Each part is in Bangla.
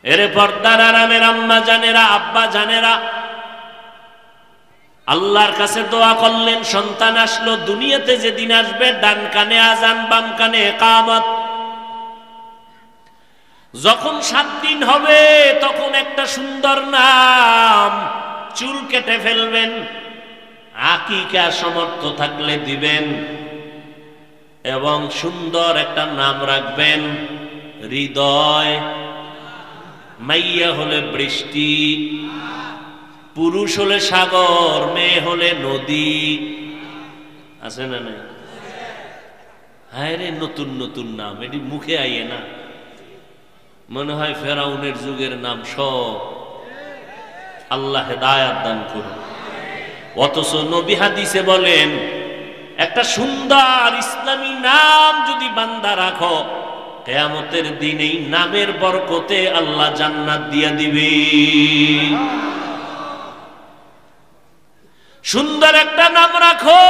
এরে পর্দার আরামের আম্মা জানেরা, আব্বা জানেরা, আল্লাহর কাছে দোয়া করলেন, সন্তান আসলো। দুনিয়াতে যেদিন আসবে ডান কানে আজান, বাম কানে ইকামত। যখন 7 দিন হবে তখন একটা সুন্দর নাম, চুল কেটে ফেলবেন, আকিকা সমর্থ থাকলে দিবেন, এবং সুন্দর একটা নাম রাখবেন হৃদয়। মাইয়া হলে বৃষ্টি, পুরুষ হলে সাগর, মেয়ে হলে নদী। আছে না নাই? হায় রে, নতুন নতুন নাম, এটি মুখে আইয়ে না, মনে হয় ফেরাউনের যুগের নাম সব। আল্লাহ হেদায়াত দান করুন। অথচ নবী হাদিসে বলেন, একটা সুন্দর ইসলামী নাম যদি বান্দা রাখো, কিয়ামতের দিন এই নামের বরকতে আল্লাহ জান্নাত দিয়া দিবে। সুন্দর একটা নাম রাখো।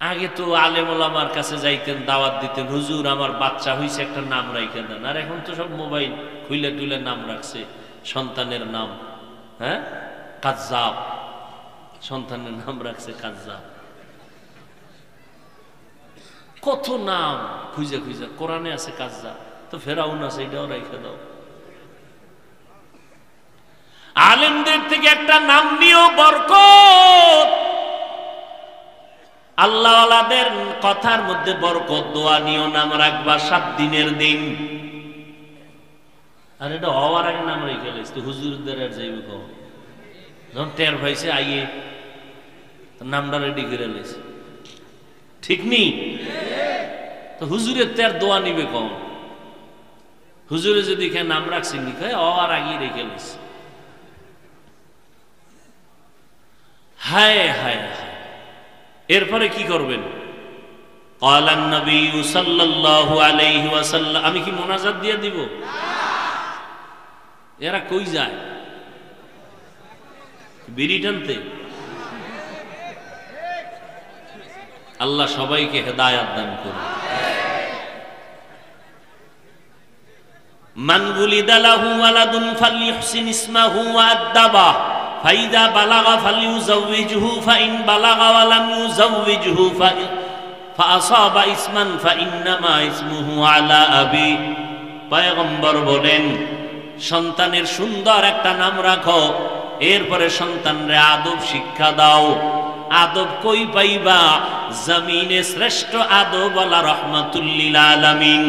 আগে তো আলেম ওলামার কাছে যাইতেন, দাওয়াত দিতেন, হুজুর আমার বাচ্চা হইছে, একটা নাম রাইখে দেন। আর এখন তো সব মোবাইল খুইলে টুইলে নাম রাখছে, সন্তানের নাম, হ্যাঁ, কাজ্জাব, সন্তানের নাম রাখছে কাজ্জাব। কত নাম খুঁজে খুঁজে, কোরআনে আছে কাজ্জাব, তো ফেরাউন আছে, এটাও রাইখে দাও। আলেমদের থেকে একটা নাম নিয়েও বরকত, আল্লাহওয়ালাদের কথার মধ্যে বরকত। দোয়া নিয়েও নাম রাখবা 7 দিনের দিন। আর এটা হওয়ার আগে নাম রেখে লাইস, তো হুজুরদের আর যাইবে কখন? যখন টের ভাইছে আইয়ে নামটা রেডি করে লাইছে, ঠিক নেই? তো হুজুরের তের দোয়া নিবে কখন? হুজুরে যদি এখানে নাম রাখছে নি, হওয়ার আগেই রেখে লাইছে। হায় হায় হায়। এরপরে কি করবেন? ক্বালান নবী সাল্লাল্লাহু আলাইহি ওয়াসাল্লাম। আমি কি মোনাজাত দিয়ে দিব? এরা কই যায়? বিড়ি টানতে? আল্লাহ সবাইকে হেদায়াত দান করুন। মান গুলিদা লাহু ওয়ালাদুন ফালইহসিন ইসমাহু ওয়া আদ্দাবা ফাইদা বালাগা ফালিউযাওবিজহু ফাইন বালাগা ওয়া লাম ইউযাওবিজহু ফাআসাবা ইসমান ফাইন্নামা ইসমুহু আলা আবি। পয়গম্বর বলেন, সন্তানের সুন্দর একটা নাম রাখো, এরপরে সন্তানরে আদব শিক্ষা দাও। আদব কই পাইবা? জমিনে শ্রেষ্ঠ আদব ওয়ালা রাহমাতুল লিল আলামিন,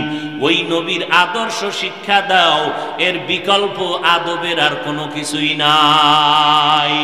ওই নবীর আদর্শ শিক্ষা দাও। এর বিকল্প আদবের আর কোনো কিছুই নাই।